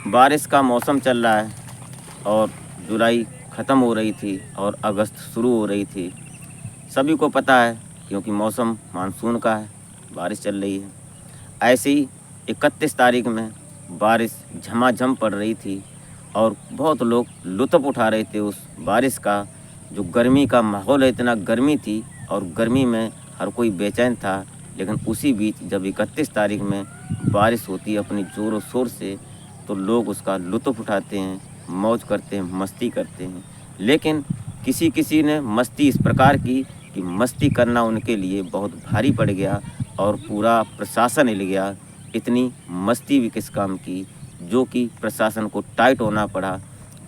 बारिश का मौसम चल रहा है और जुलाई ख़त्म हो रही थी और अगस्त शुरू हो रही थी। सभी को पता है क्योंकि मौसम मानसून का है, बारिश चल रही है। ऐसे ही 31 तारीख में बारिश झमाझम पड़ रही थी और बहुत लोग लुत्फ़ उठा रहे थे उस बारिश का। जो गर्मी का माहौल है, इतना गर्मी थी और गर्मी में हर कोई बेचैन था। लेकिन उसी बीच जब 31 तारीख में बारिश होती है अपनी ज़ोरों शोर से, तो लोग उसका लुत्फ़ उठाते हैं, मौज करते हैं, मस्ती करते हैं। लेकिन किसी किसी ने मस्ती इस प्रकार की कि मस्ती करना उनके लिए बहुत भारी पड़ गया और पूरा प्रशासन हिल गया। इतनी मस्ती भी किस काम की, जो कि प्रशासन को टाइट होना पड़ा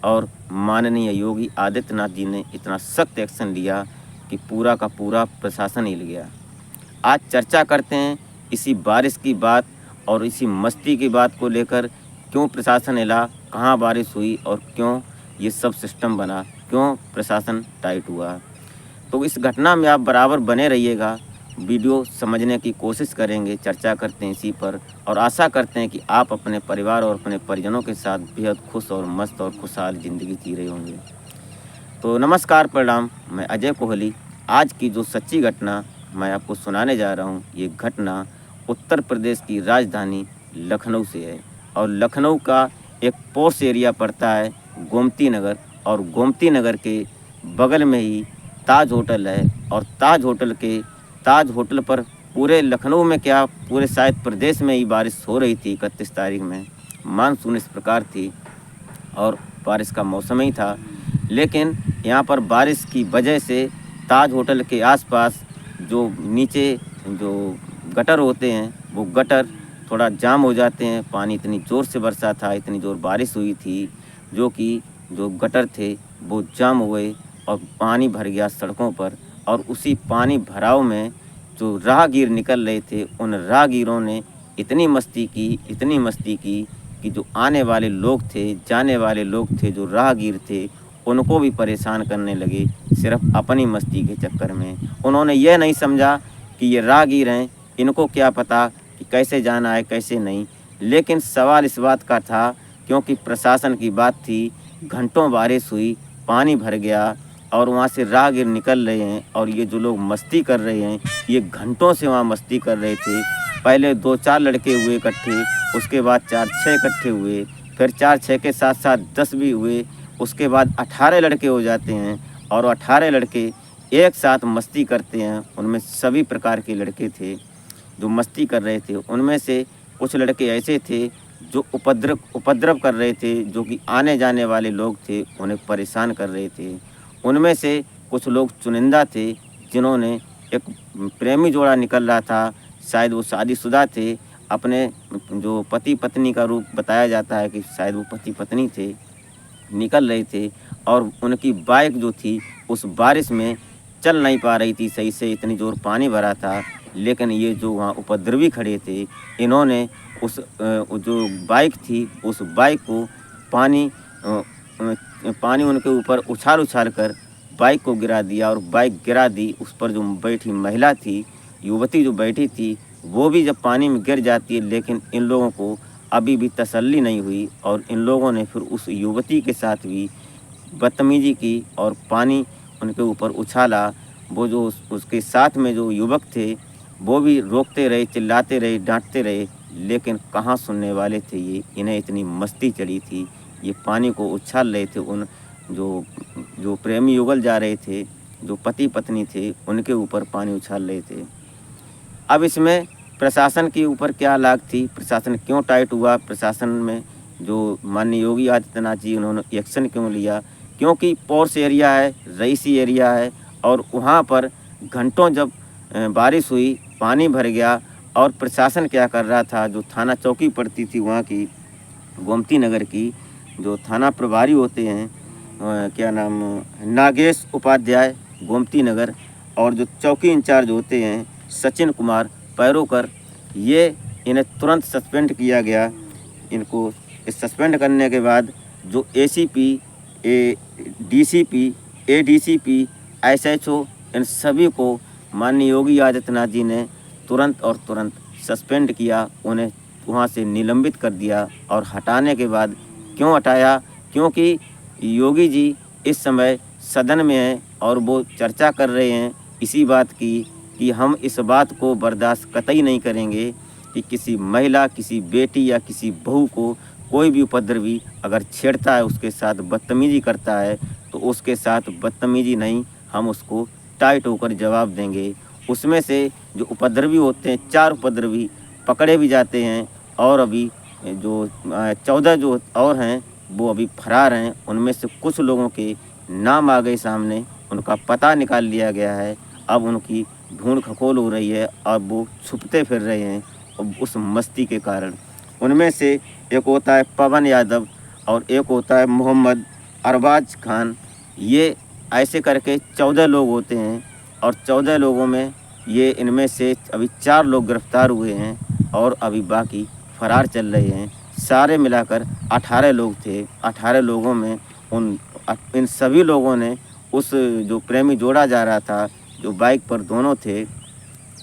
और माननीय योगी आदित्यनाथ जी ने इतना सख्त एक्शन लिया कि पूरा का पूरा प्रशासन हिल गया। आज चर्चा करते हैं इसी बारिश की बात और इसी मस्ती की बात को लेकर। क्यों प्रशासन हिला, कहाँ बारिश हुई और क्यों ये सब सिस्टम बना, क्यों प्रशासन टाइट हुआ। तो इस घटना में आप बराबर बने रहिएगा, वीडियो समझने की कोशिश करेंगे, चर्चा करते हैं इसी पर और आशा करते हैं कि आप अपने परिवार और अपने परिजनों के साथ बेहद खुश और मस्त और खुशहाल ज़िंदगी जी रहे होंगे। तो नमस्कार, प्रणाम, मैं अजय कोहली। आज की जो सच्ची घटना मैं आपको सुनाने जा रहा हूँ, ये घटना उत्तर प्रदेश की राजधानी लखनऊ से है और लखनऊ का एक पॉश एरिया पड़ता है गोमती नगर, और गोमती नगर के बगल में ही ताज होटल है। और ताज होटल पर पूरे लखनऊ में क्या, पूरे शायद प्रदेश में ही बारिश हो रही थी 31 तारीख में। मानसून इस प्रकार थी और बारिश का मौसम ही था। लेकिन यहाँ पर बारिश की वजह से ताज होटल के आसपास जो नीचे जो गटर होते हैं, वो गटर थोड़ा जाम हो जाते हैं। पानी इतनी ज़ोर से बरसा था, इतनी ज़ोर बारिश हुई थी, जो कि जो गटर थे वो जाम हुए और पानी भर गया सड़कों पर। और उसी पानी भराव में जो राहगीर निकल रहे थे, उन राहगीरों ने इतनी मस्ती की कि जो आने वाले लोग थे, जाने वाले लोग थे, जो राहगीर थे, उनको भी परेशान करने लगे सिर्फ अपनी मस्ती के चक्कर में। उन्होंने यह नहीं समझा कि ये राहगीर हैं, इनको क्या पता कि कैसे जाना है कैसे नहीं। लेकिन सवाल इस बात का था, क्योंकि प्रशासन की बात थी, घंटों बारिश हुई, पानी भर गया और वहाँ से राहगीर निकल रहे हैं और ये जो लोग मस्ती कर रहे हैं, ये घंटों से वहाँ मस्ती कर रहे थे। पहले 2-4 लड़के हुए इकट्ठे, उसके बाद 4-6 इकट्ठे हुए, फिर 4-6 के साथ साथ 10 भी हुए, उसके बाद 18 लड़के हो जाते हैं और 18 लड़के एक साथ मस्ती करते हैं। उनमें सभी प्रकार के लड़के थे जो मस्ती कर रहे थे। उनमें से कुछ लड़के ऐसे थे जो उपद्रव कर रहे थे, जो कि आने जाने वाले लोग थे, उन्हें परेशान कर रहे थे। उनमें से कुछ लोग चुनिंदा थे, जिन्होंने एक प्रेमी जोड़ा निकल रहा था, शायद वो शादीशुदा थे, अपने जो पति पत्नी का रूप बताया जाता है कि शायद वो पति पत्नी थे, निकल रहे थे और उनकी बाइक जो थी उस बारिश में चल नहीं पा रही थी सही से, इतनी ज़ोर पानी भरा था। लेकिन ये जो वहाँ उपद्रवी खड़े थे, इन्होंने उस जो बाइक थी, उस बाइक को पानी उनके ऊपर उछाल कर बाइक को गिरा दिया और बाइक गिरा दी। उस पर जो बैठी महिला थी, युवती जो बैठी थी, वो भी जब पानी में गिर जाती है। लेकिन इन लोगों को अभी भी तसल्ली नहीं हुई और इन लोगों ने फिर उस युवती के साथ भी बदतमीजी की और पानी उनके ऊपर उछाला। वो जो उसके साथ में जो युवक थे, वो भी रोकते रहे, चिल्लाते रहे, डांटते रहे, लेकिन कहाँ सुनने वाले थे ये। इन्हें इतनी मस्ती चढ़ी थी, ये पानी को उछाल रहे थे। उन जो प्रेमी युगल जा रहे थे, जो पति पत्नी थे, उनके ऊपर पानी उछाल रहे थे। अब इसमें प्रशासन के ऊपर क्या लाग थी, प्रशासन क्यों टाइट हुआ, प्रशासन में जो माननीय योगी आदित्यनाथ जी उन्होंने एक्शन क्यों लिया, क्योंकि पॉश एरिया है, रईसी एरिया है और वहाँ पर घंटों जब बारिश हुई, पानी भर गया और प्रशासन क्या कर रहा था, जो थाना चौकी पड़ती थी वहाँ की गोमती नगर की, जो थाना प्रभारी होते हैं, क्या नाम, नागेश उपाध्याय गोमती नगर, और जो चौकी इंचार्ज होते हैं सचिन कुमार पैरोकर, ये इन्हें तुरंत सस्पेंड किया गया। इनको इस सस्पेंड करने के बाद जो एसीपी, डीसीपी, एडीसीपी, एसएचओ, इन सभी को माननीय योगी आदित्यनाथ जी ने तुरंत सस्पेंड किया, उन्हें वहाँ से निलंबित कर दिया। और हटाने के बाद क्यों हटाया? क्योंकि योगी जी इस समय सदन में हैं और वो चर्चा कर रहे हैं इसी बात की कि हम इस बात को बर्दाश्त कतई नहीं करेंगे कि किसी महिला, किसी बेटी या किसी बहू को कोई भी उपद्रवी अगर छेड़ता है, उसके साथ बदतमीज़ी करता है, तो उसके साथ बदतमीज़ी नहीं, हम उसको टाइट होकर जवाब देंगे। उसमें से जो उपद्रवी होते हैं, 4 उपद्रवी पकड़े भी जाते हैं और अभी जो 14 जो और हैं, वो अभी फरार हैं। उनमें से कुछ लोगों के नाम आ गए सामने, उनका पता निकाल लिया गया है। अब उनकी ढूँढ-खकोल हो रही है, अब वो छुपते फिर रहे हैं उस मस्ती के कारण। उनमें से एक होता है पवन यादव और एक होता है मोहम्मद अरबाज खान। ये ऐसे करके 14 लोग होते हैं और 14 लोगों में ये इनमें से अभी 4 लोग गिरफ्तार हुए हैं और अभी बाकी फरार चल रहे हैं। सारे मिलाकर 18 लोग थे। 18 लोगों में इन सभी लोगों ने उस जो प्रेमी जोड़ा जा रहा था, जो बाइक पर दोनों थे,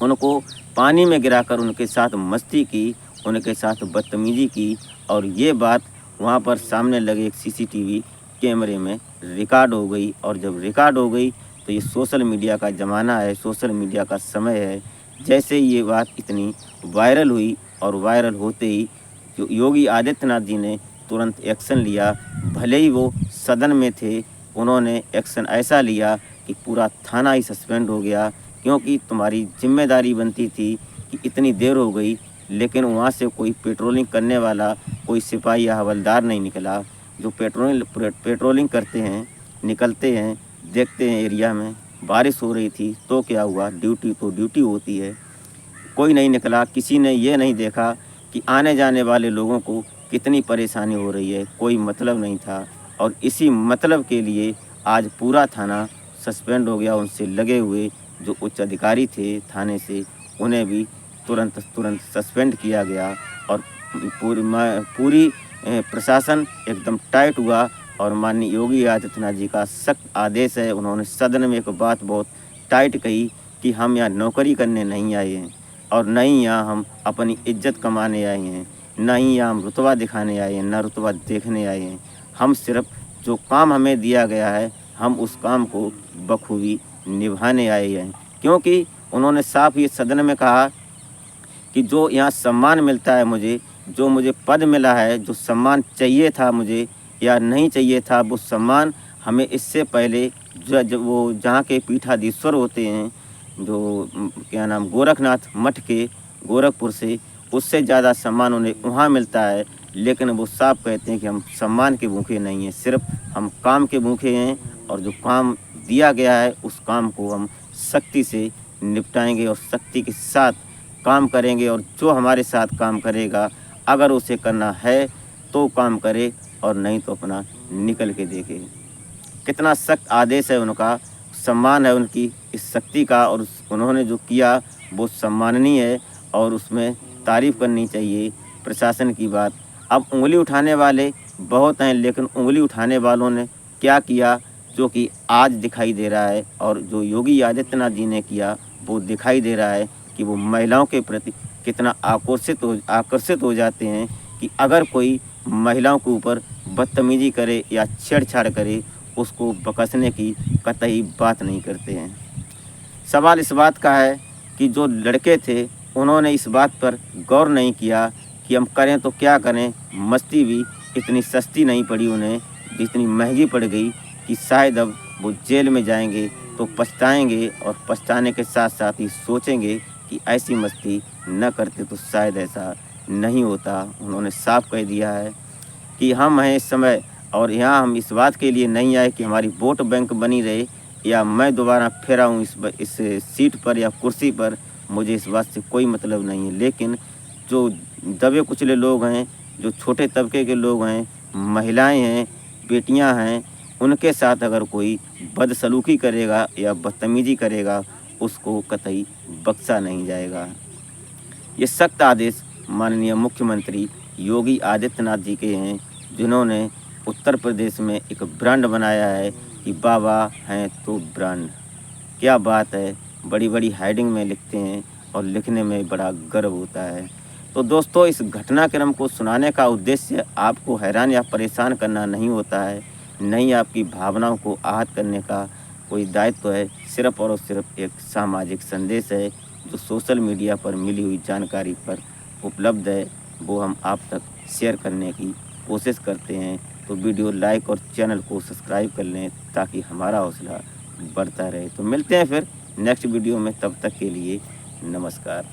उनको पानी में गिराकर उनके साथ मस्ती की, उनके साथ बदतमीज़ी की और ये बात वहाँ पर सामने लगे एक सीसीटीवी कैमरे में रिकॉर्ड हो गई। और जब रिकॉर्ड हो गई तो ये सोशल मीडिया का ज़माना है, सोशल मीडिया का समय है। जैसे ये बात इतनी वायरल हुई और वायरल होते ही जो योगी आदित्यनाथ जी ने तुरंत एक्शन लिया। भले ही वो सदन में थे, उन्होंने एक्शन ऐसा लिया कि पूरा थाना ही सस्पेंड हो गया, क्योंकि तुम्हारी जिम्मेदारी बनती थी कि इतनी देर हो गई लेकिन वहाँ से कोई पेट्रोलिंग करने वाला, कोई सिपाही या हवलदार नहीं निकला। जो पेट्रोलिंग करते हैं, निकलते हैं, देखते हैं एरिया में बारिश हो रही थी तो क्या हुआ, ड्यूटी तो ड्यूटी होती है। कोई नहीं निकला, किसी ने ये नहीं देखा कि आने जाने वाले लोगों को कितनी परेशानी हो रही है, कोई मतलब नहीं था। और इसी मतलब के लिए आज पूरा थाना सस्पेंड हो गया। उनसे लगे हुए जो उच्च अधिकारी थे थाने से, उन्हें भी तुरंत सस्पेंड किया गया और पूरी प्रशासन एकदम टाइट हुआ। और माननीय योगी आदित्यनाथ जी का सख्त आदेश है। उन्होंने सदन में एक बात बहुत टाइट कही कि हम यहाँ नौकरी करने नहीं आए हैं और न ही यहाँ हम अपनी इज्जत कमाने आए हैं, न ही यहाँ हम रुतबा दिखाने आए हैं, न रुतबा देखने आए हैं। हम सिर्फ जो काम हमें दिया गया है, हम उस काम को बखूबी निभाने आए हैं। क्योंकि उन्होंने साफ ये सदन में कहा कि जो यहाँ सम्मान मिलता है मुझे, जो मुझे पद मिला है, जो सम्मान चाहिए था मुझे या नहीं चाहिए था, वो सम्मान हमें इससे पहले जो वो जहाँ के पीठाधीश्वर होते हैं, जो क्या नाम गोरखनाथ मठ के गोरखपुर से, उससे ज़्यादा सम्मान उन्हें वहाँ मिलता है। लेकिन वो साफ कहते हैं कि हम सम्मान के भूखे नहीं हैं, सिर्फ हम काम के भूखे हैं और जो काम दिया गया है उस काम को हम सख्ती से निपटाएंगे और सख्ती के साथ काम करेंगे। और जो हमारे साथ काम करेगा, अगर उसे करना है तो काम करे और नहीं तो अपना निकल के देखे। कितना सख्त आदेश है उनका, सम्मान है उनकी इस शक्ति का। और उन्होंने जो किया वो सम्माननीय है और उसमें तारीफ़ करनी चाहिए प्रशासन की बात। अब उंगली उठाने वाले बहुत हैं, लेकिन उंगली उठाने वालों ने क्या किया जो कि आज दिखाई दे रहा है, और जो योगी आदित्यनाथ जी ने किया वो दिखाई दे रहा है कि वो महिलाओं के प्रति कितना आकर्षित हो जाते हैं कि अगर कोई महिलाओं के ऊपर बदतमीज़ी करे या छेड़छाड़ करे, उसको बकसने की कतई बात नहीं करते हैं। सवाल इस बात का है कि जो लड़के थे उन्होंने इस बात पर गौर नहीं किया कि हम करें तो क्या करें। मस्ती भी इतनी सस्ती नहीं पड़ी उन्हें, जितनी महंगी पड़ गई कि शायद अब वो जेल में जाएंगे तो पछताएंगे और पछताने के साथ साथ ही सोचेंगे कि ऐसी मस्ती न करते तो शायद ऐसा नहीं होता। उन्होंने साफ कह दिया है कि हम हैं इस समय और यहाँ हम इस बात के लिए नहीं आए कि हमारी वोट बैंक बनी रहे या मैं दोबारा फिर आऊँ इस सीट पर या कुर्सी पर, मुझे इस बात से कोई मतलब नहीं है। लेकिन जो दबे कुचले लोग हैं, जो छोटे तबके के लोग हैं, महिलाएं हैं, बेटियां हैं, उनके साथ अगर कोई बदसलूकी करेगा या बदतमीज़ी करेगा, उसको कतई बख्शा नहीं जाएगा। ये सख्त आदेश माननीय मुख्यमंत्री योगी आदित्यनाथ जी के हैं, जिन्होंने उत्तर प्रदेश में एक ब्रांड बनाया है कि बाबा हैं तो ब्रांड। क्या बात है, बड़ी बड़ी हेडिंग में लिखते हैं और लिखने में बड़ा गर्व होता है। तो दोस्तों, इस घटनाक्रम को सुनाने का उद्देश्य आपको हैरान या परेशान करना नहीं होता है, न ही आपकी भावनाओं को आहत करने का कोई दायित्व है। सिर्फ और सिर्फ एक सामाजिक संदेश है जो सोशल मीडिया पर मिली हुई जानकारी पर उपलब्ध है, वो हम आप तक शेयर करने की कोशिश करते हैं। तो वीडियो लाइक और चैनल को सब्सक्राइब कर लें ताकि हमारा हौसला बढ़ता रहे। तो मिलते हैं फिर नेक्स्ट वीडियो में, तब तक के लिए नमस्कार।